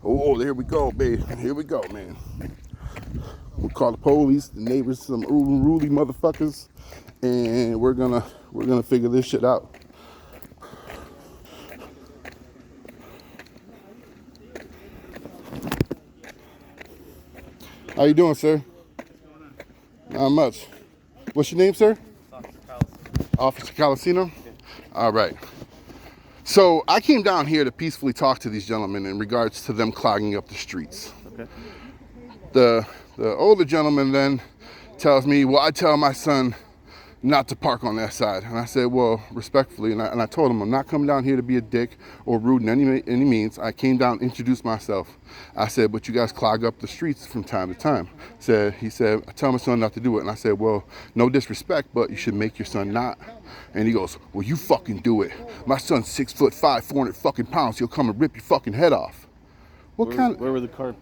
Oh, there we go, babe. Here we go, man. We'll call the police, the neighbors, some unruly motherfuckers, and we're gonna figure this shit out. How you doing, sir? Not much. What's your name, sir? Officer Calasino? All right. So I came down here to peacefully talk to these gentlemen in regards to them clogging up the streets. Okay. The older gentleman then tells me, well, I tell my son not to park on that side. And I said, well, respectfully, and I told him I'm not coming down here to be a dick or rude in any means. I came down, introduced myself. I said, but you guys clog up the streets from time to time. He said, I tell my son not to do it. And I said, well, no disrespect, but you should make your son not. And he goes, well, you fucking do it. My son's 6'5", 400 fucking pounds. He'll come and rip your fucking head off. Where were the cars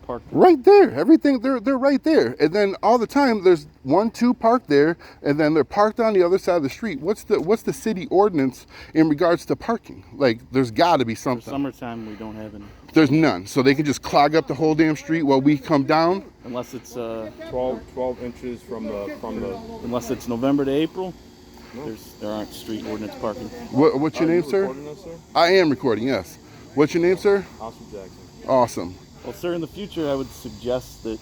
parked? Right there. Everything, they're right there. And then all the time there's 1, 2 parked there, and then they're parked on the other side of the street. What's the city ordinance in regards to parking? Like, there's got to be something. For summertime, we don't have any. There's none. So they can just clog up the whole damn street while we come down? Unless it's 12 inches from the. Unless it's November to April. No. There aren't street ordinance parking. What's your name, sir? This, sir? I am recording, yes. What's your name, sir? Officer Jackson. Awesome. Well, sir, in the future, I would suggest that.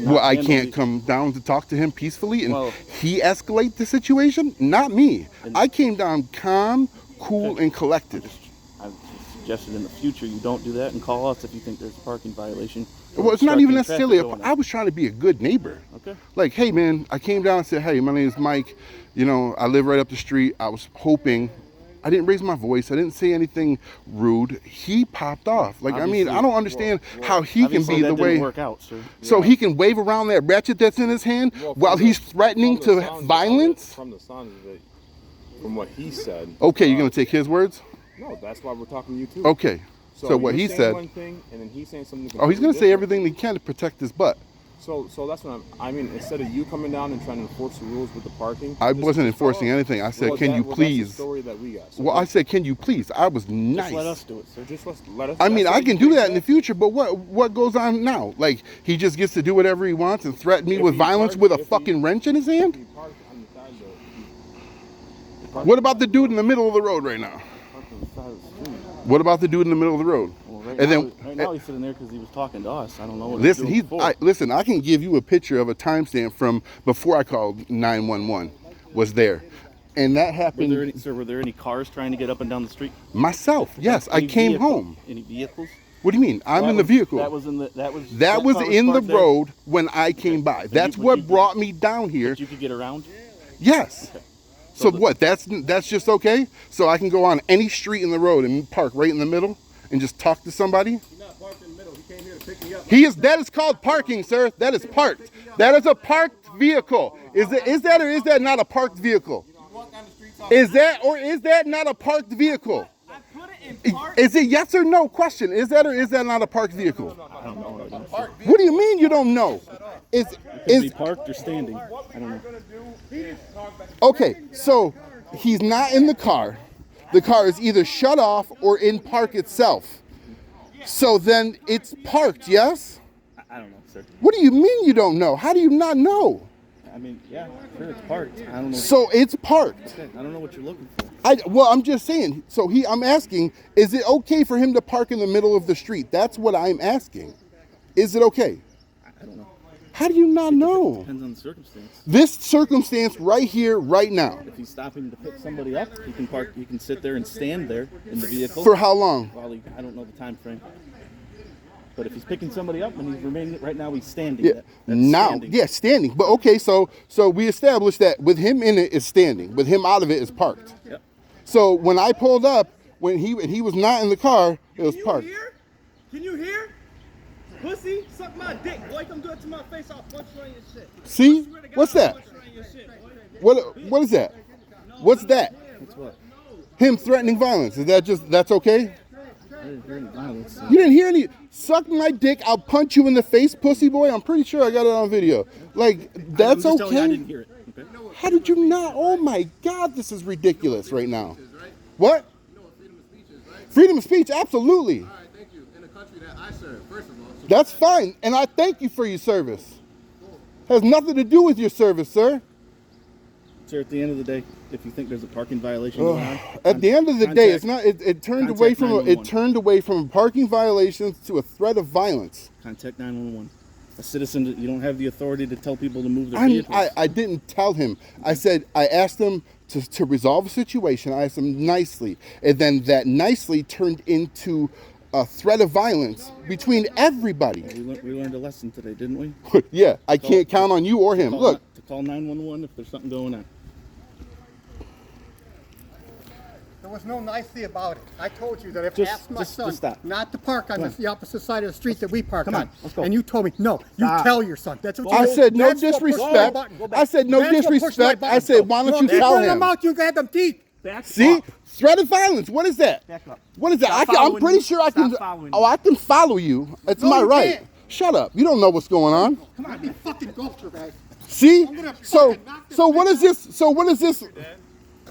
Well, I can't come down to talk to him peacefully and he escalate the situation? Not me. I came down calm, cool, and collected. I suggested in the future you don't do that and call us if you think there's a parking violation. Well, it's not even necessarily I was trying to be a good neighbor. Okay. Like, hey, man, I came down and said, hey, my name is Mike. You know, I live right up the street. I was hoping. I didn't raise my voice. I didn't say anything rude. He popped off. Like, obviously, I mean, I don't understand how he can be the way. Didn't work out, sir. So he can wave around that ratchet that's in his hand while he's threatening to violence? From the sound of it, from what he said. Okay, you're going to take his words? No, that's why we're talking to you, too. Okay. So what he said. One thing, and then he's saying something. Oh, he's going to say everything he can to protect his butt. So that's what I mean, instead of you coming down and trying to enforce the rules with the parking. I wasn't enforcing anything. I said, can you please? That's the story that we got. So well, I said, can you please? I was nice. Just let us do it, sir. Just let us. I mean, I can do that in the future, but what goes on now? Like, he just gets to do whatever he wants and threaten me with violence with a fucking wrench in his hand? What about the dude in the middle of the road right now? What about the dude in the middle of the road? Right now he's sitting there because he was talking to us. I don't know what he's doing before. Listen, I can give you a picture of a timestamp from before I called 911 was there. And that happened. Were there any cars trying to get up and down the street? Myself, yes. I came home. Any vehicles? What do you mean? I'm in the vehicle. That was in the road when I came by. That's what brought me down here. But you could get around? Yes. Okay. So what? That's just okay? So I can go on any street in the road and park right in the middle and just talk to somebody? He's not parked in the middle. He came here to pick me up. That is called parking, sir. That is parked. That is a parked vehicle. Is that or is that not a parked vehicle? Is that not a parked vehicle? I put it in park. Is it yes or no question? Is that or is that not a parked vehicle? I don't know. What do you mean you don't know? It could be parked or standing. I don't know. Okay, so he's not in the car. The car is either shut off or in park itself. So then it's parked, yes? I don't know, sir. What do you mean you don't know? How do you not know? I mean, yeah, sure, it's parked. I don't know. So it's parked. Okay, I don't know what you're looking for. Well, I'm just saying. So I'm asking, is it okay for him to park in the middle of the street? That's what I'm asking. Is it okay? I don't know. How do you not know? Depends on the circumstance. This circumstance right here, right now. If he's stopping to pick somebody up, he can park. He can sit there and stand there in the vehicle. For how long? Well, I don't know the time frame. But if he's picking somebody up and he's remaining right now, he's standing. Yeah. Standing. But okay, so we established that with him in it is standing. With him out of it is parked. Yep. So when I pulled up, when he was not in the car, it was parked. Can you hear? Pussy, suck my dick. Boy, come do it to my face. I'll punch you on your shit. See? What's that? What is that? What's that? What's what? Him threatening violence. Is that's okay? I didn't hear any violence. You didn't hear any? Suck my dick. I'll punch you in the face, pussy boy. I'm pretty sure I got it on video. Like, that's I'm just okay? I didn't hear it. Okay. How did you not? Oh my God, this is ridiculous right now. What? You know what freedom of speech is, right? Freedom of speech, absolutely. All right, thank you. In a country you that. I serve, first of all. So That's fine, and I thank you for your service. Has nothing to do with your service, sir. Sir, at the end of the day, if you think there's a parking violation going on, At the end of the day, contact- it's not. It turned contact away from it 911. turned away from parking violations to a threat of violence. contact 911. A citizen, you don't have the authority to tell people to move their vehicles. I didn't tell him. I said I asked him to resolve a situation. I asked him nicely, and then that nicely turned into a threat of violence between everybody. We learned a lesson today, didn't we? Yeah, I can't count on you or him. Look, To call 911 if there's something going on. There was no nicety about it. I told you that if Just- I asked my just son stop. not to park on the opposite side of the street that we park Come on, let's go. and you told me, no, you Stop. tell your son. That's what I you said no that's what pushed my disrespect. button. Go back. I said no That's what pushed my disrespect. button. I said, why don't you keep tell running him? them out, you had them teeth. See, threat of violence. What is that? Back up. What is that? Stop I'm following pretty me. sure I Stop can. following Oh, me. I can follow you. It's No, my you right. can't. Shut up. You don't know what's going on. Come on, be fucking gopher, man. See? I'm gonna So fucking knock this so what bitch is this? So what is this?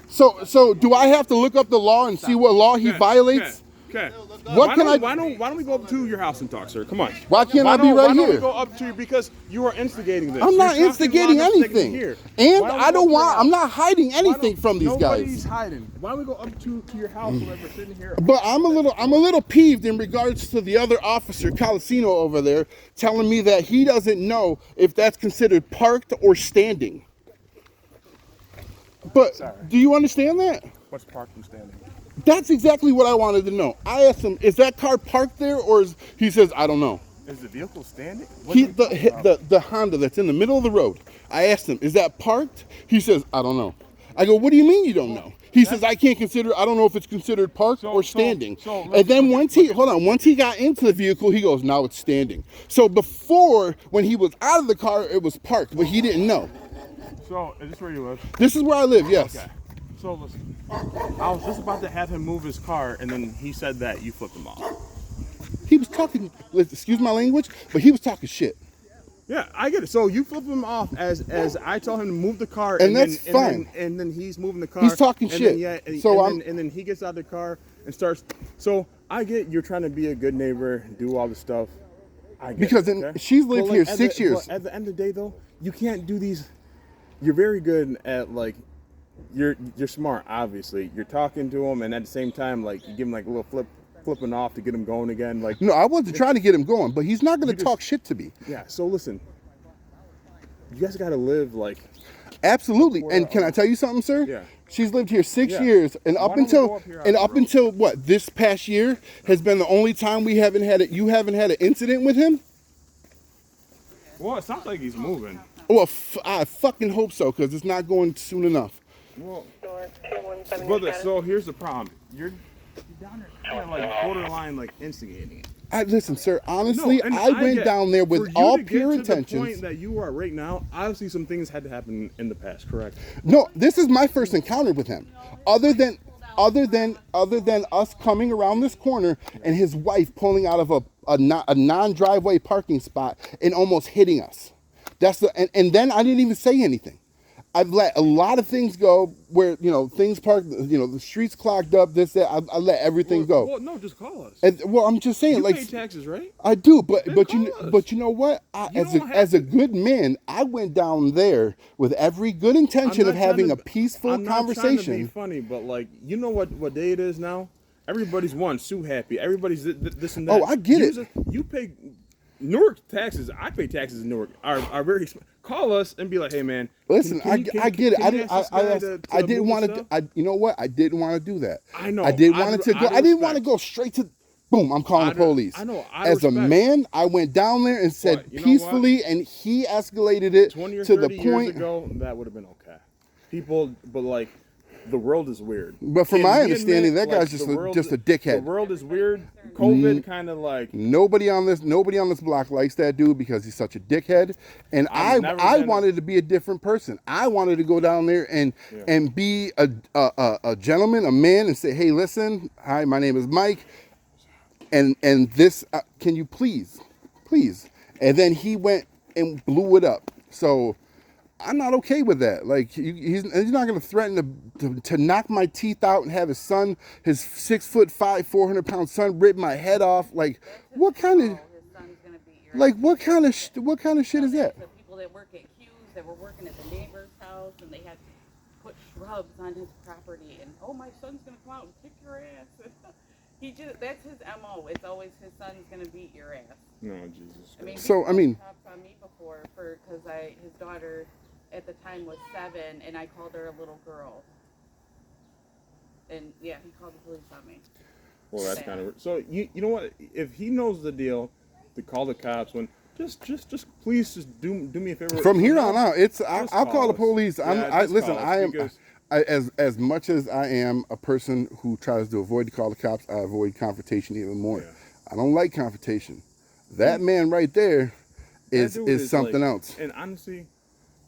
So do I have to look up the law and see what law he violates? Okay. What can I? Why don't we go up to your house and talk, sir? Come on. Why can't I be Why right don't we here? go up to you because you are instigating this. I'm not You're talking instigating loud and anything, here. and Why don't we I go don't up to your want. I'm house? not hiding Why anything don't- from these Nobody's guys. hiding. Why don't we go up to your house whenever we're sitting here? But I'm a little peeved in regards to the other officer, Calasino, over there, telling me that he doesn't know if that's considered parked or standing. But do you understand that? What's parked and standing? That's exactly what I wanted to know. I asked him, is that car parked there, or is he says I don't know. Is the vehicle standing? The Honda that's in the middle of the road. I asked him, is that parked? He says I don't know. I go, what do you mean you don't know? He says I don't know if it's considered parked or standing. And then once he got into the vehicle, he goes, now it's standing. So before, when he was out of the car, it was parked, but he didn't know. So, is this where you live? This is where I live, yes. Okay. So, listen. I was just about to have him move his car, and then he said that you flipped him off. He was talking, excuse my language, but he was talking shit. Yeah, I get it. So you flip him off as I tell him to move the car, And that's fine. And then he's moving the car. He's talking and shit. Then, yeah, and, So and then he gets out of the car and starts. So I get you're trying to be a good neighbor, do all the stuff. I get Because it, okay? she's lived But, here at 6 the- years. but at the end of the day, though, you can't do these. You're very good at like. You're smart, obviously. You're talking to him, and at the same time, like you give him like a little flipping off to get him going again. Like No, I wasn't trying to get him going, but he's not going to talk shit to me. yeah. So listen, you guys got to live like. Absolutely. And can I tell you something, sir? Yeah. She's lived here 6 Yeah. years, and Why up don't we until go up here on the road? what, this past year has been the only time you haven't had an incident with him. Well, it sounds like he's moving. Well, I fucking hope so, because it's not going soon enough. Well, brother, so here's the problem. You're down there kind of like borderline like instigating it. Listen, sir. Honestly, and I went get- down there for with you all to get pure to the intentions. point that you are right now, obviously some things had to happen in the past, correct? No, this is my first encounter with him. Other than us coming around this corner and his wife pulling out of a non-driveway parking spot and almost hitting us. And then I didn't even say anything. I've let a lot of things go where, things parked, the streets clogged up, this, that. I let everything go. Well, no, just call us. And, I'm just saying, You like, pay taxes, right? I do, but Then but call you us. but you know what? You don't have As a to. good man, I went down there with every good intention I'm of not trying having to- a peaceful I'm not conversation. trying to be funny, but like, you know what day it is now? Everybody's Sue happy. Everybody's this and that. Oh, I get it. You pay Newark taxes. I pay taxes in Newark. Are very expensive. Call us and be like, hey man. Listen, I get it. can you ask this guy to I didn't move want his to. stuff? You know what? I didn't want to do that. I know. I didn't Out want of- to go. out of I didn't want to respect. go straight to. Boom! I'm calling the Out of- police. I know, out of As a respect. man, I went down there and said But you know peacefully, and he escalated it 20 or to 30 the years point. ago, that would have been okay. But like, the world is weird. But from Can my we understanding, admit, that guy's like, just the a- world- just a dickhead. The world is weird. COVID kind of like. Nobody on this block likes that dude because he's such a dickhead. And I've never I been- wanted to be a different person. I wanted to go down there and be a gentleman, a man, and say, hey, listen, hi, my name is Mike, and this can you please, and then he went and blew it up. So I'm not okay with that. Like he's not going to threaten to knock my teeth out and have his 6'5", 400-pound son rip my head off. Like What kind of, his son's gonna beat your like, ass. what kind of shit is that? The people that work at Q's that were working at the neighbor's house and they had put shrubs on his property and oh my son's gonna come out and kick your ass. That's his MO. It's always his son's gonna beat your ass. No, Jesus. I mean, So, he I mean- called the cops on me before because his daughter at the time was 7 and I called her a little girl. And yeah, he called the police on me. Well, that's kind of weird. So you know what? If he knows the deal, to call the cops when just please just do me a favor. From here on out, it's I'll Just call the us. police. Yeah, I just listen. call us I am because- as much as I am a person who tries to avoid to call the cops. I avoid confrontation even more. Yeah. I don't like confrontation. That man right there That dude is something like- else. And honestly,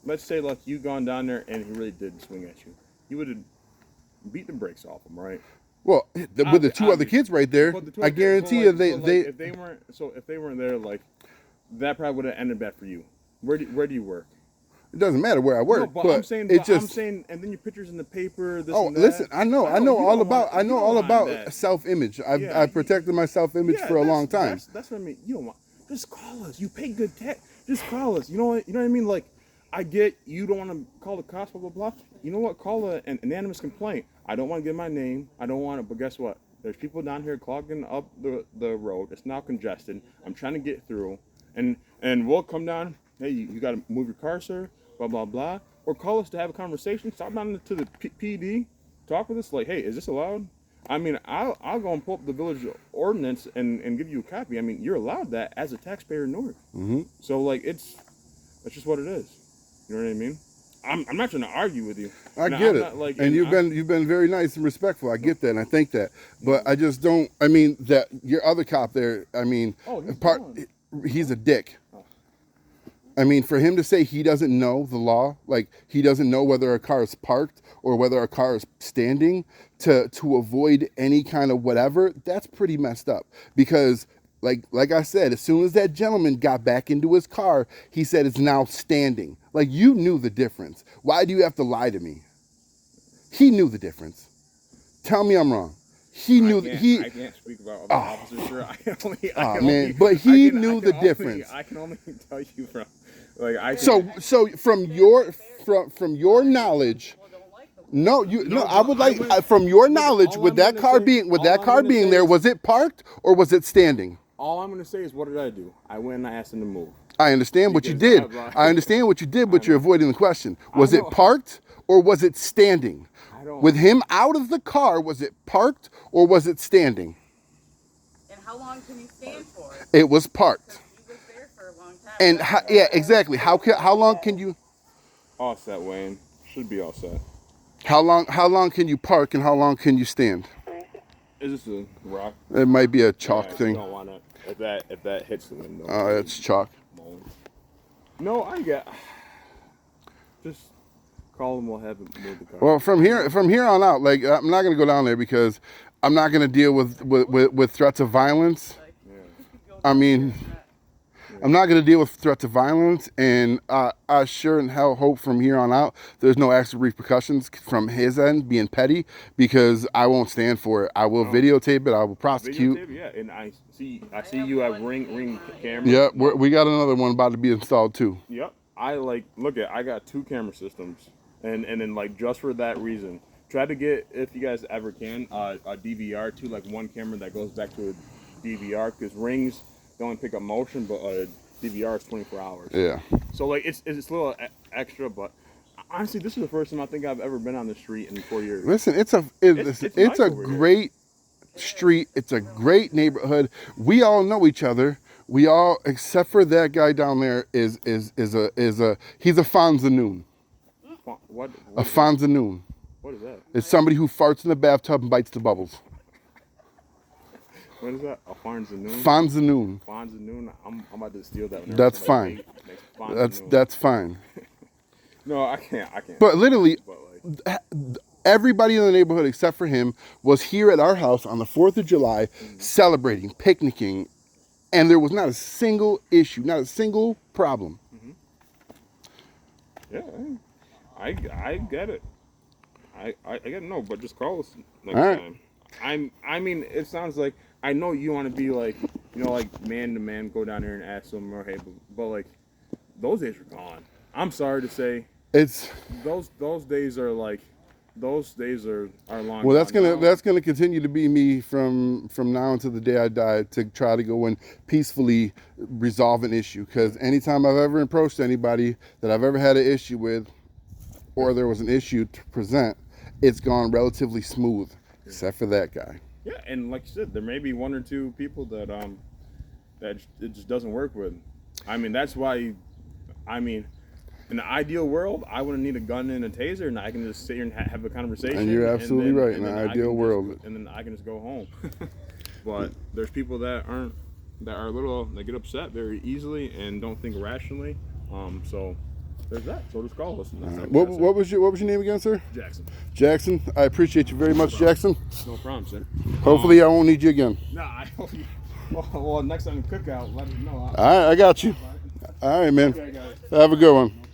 let's say like you gone down there and he really did swing at you, you would have beat the brakes off him, right? Well, with the two other Obviously. kids right there, But the two I other kids, guarantee so, you like, they if they weren't there, like that probably would have ended bad for you. Where do you work? it doesn't matter where I work, No, but I'm saying, it's just. I'm saying, and then your pictures in the paper. This Oh, and that. listen! I know you all don't about. want- I you know don't all want about that. self-image. Yeah, I've protected my self-image Yeah, for a long time. That's what I mean. You don't want. Just call us. You pay good tax. Just call us. You know what? You know what I mean? Like, I get you don't want to call the cops. Blah blah blah. You know what? Call an anonymous complaint. I don't want to give my name. I don't want it. But guess what? There's people down here clogging up the road. It's now congested. I'm trying to get through, and we'll come down. Hey, you got to move your car, sir. Blah blah blah. Or call us to have a conversation. Stop down to the PD. Talk with us. Like, hey, is this allowed? I mean, I'll go and pull up the village ordinance and give you a copy. I mean, you're allowed that as a taxpayer in Newark. Mm-hmm. So like, that's just what it is. You know what I mean? I'm not trying to argue with you. I No, get I'm it, not, like, and you've been very nice and respectful. I get that, and I think that, but I just don't. I mean, that your other cop there. I mean, Oh, he's part gone. he's a dick. I mean, for him to say he doesn't know the law, like he doesn't know whether a car is parked or whether a car is standing to avoid any kind of whatever, that's pretty messed up. Because like I said, as soon as that gentleman got back into his car, he said it's now standing. Like, you knew the difference. Why do you have to lie to me? He knew the difference. Tell me I'm wrong. He knew that he. I can't speak about other officers, sir. I can only. Man, but he knew the only- difference. I can only tell you from, like I. Can, So from your knowledge. People don't like them. No, I would but I like went- from your listen, knowledge all with I'm that gonna car say- being all I'm gonna say there, is- was it parked or was it standing? all I'm gonna say is, what did I do? I went and I asked him to move. I understand what you Because did. I've, I understand what you did, but you're avoiding the question. Was it know. parked or was it standing? I don't. With him out of the car, was it parked or was it standing? And how long can you stand for? It was parked. He was there for a long time. And yeah, exactly. How long can you? All set, Wayne. Should be all set. How long can you park and how long can you stand? Is this a rock? It might be a chalk Yeah, you thing. Don't want to. If that hits the window. It's chalk. No, I get. Just call him. We'll have him move the car. Well, from here on out, like, I'm not gonna go down there because I'm not gonna deal with threats of violence. I mean, I'm not gonna deal with threats of violence, and I sure and hell hope from here on out there's no actual repercussions from his end being petty, because I won't stand for it. I will videotape it. I will prosecute. Videotape, yeah, and I see you have ring camera. Yeah, we got another one about to be installed too. Yep. I I got 2 camera systems, and then like just for that reason, try to get, if you guys ever can, a DVR too, like one camera that goes back to a DVR, because rings they only pick up motion, but DVR is 24 hours. Yeah. So like it's a little extra, but honestly, this is the first time I think I've ever been on the street in 4 years. Listen, it's a nice a over here. great street. It's a great neighborhood. We all know each other. We all, except for that guy down there, he's a Fonzanoon. What A is that? Fonzanoon. What is that? It's somebody who farts in the bathtub and bites the bubbles. What is that? A Farns and Noon? Fonzanoon. Farns and Noon? I'm about to steal that. whenever That's somebody fine. makes Farns and Noon. That's fine. No, I can't. But literally, But like, everybody in the neighborhood except for him was here at our house on the 4th of July celebrating, picnicking, and there was not a single issue, not a single problem. yeah, I get it. I get it. No, but just call us next All right. time. I mean, it sounds like I know you want to be like, like man to man, go down here and ask them, or hey, but like, those days are gone. I'm sorry to say, It's those days are like, those days are long. well, that's gone gonna now. that's gonna continue to be me from now until the day I die, to try to go and peacefully resolve an issue. Because anytime I've ever approached anybody that I've ever had an issue with, or there was an issue to present, it's gone relatively smooth, except for that guy. Yeah, and like you said, there may be one or two people that that it just doesn't work with. I mean, that's why. I mean, in the ideal world, I wouldn't need a gun and a taser, and I can just sit here and have a conversation. And you're absolutely right. In and the then I ideal can world, just, and then I can just go home. But there's people that aren't, that are little, that get upset very easily and don't think rationally. So there's that. So just call us. what was your name again, sir? Jackson. Jackson. I appreciate you very much, Jackson. No problem, sir. Hopefully, I won't need you again. Nah, I hope you. Well, next time we cook out, let me know. All right, I got you. All right, man. Okay, guys. Have a good one.